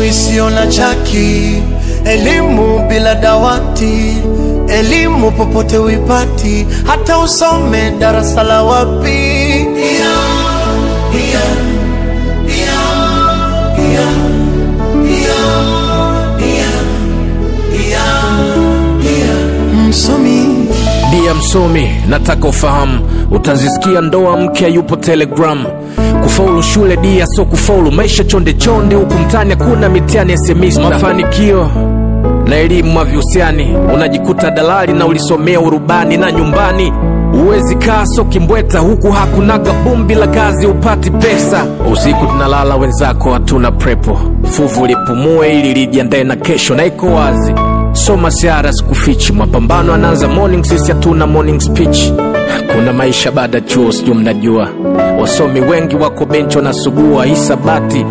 isiyo na chaki, elimu bila dawati, elimu popote uipati, hata usome darasa la wapi. Msomi, Dia msomi, nataka ufahamu, utazisikia ndoa mke yupo Telegram. Kufaulu shule dia so kufaulu maisha chonde chonde, huku mtani hakuna mitihani ya semester. Mafanikio na elimu havihusiani, unajikuta dalali na ulisomea urubani, na nyumbani uwezi kaa so kimbweta, huku hakunaga bumbi la kazi upati pesa. Usiku tunalala wenzako hatuna prepo, fuvu lipumue ili lijiandae na kesho, na iko wazi soma siara sikufichi, mapambano anaanza morning, sisi hatuna morning speech. Kuna maisha baada chuo, sijui mnajua, wasomi wengi wako bencho na subua hisabati.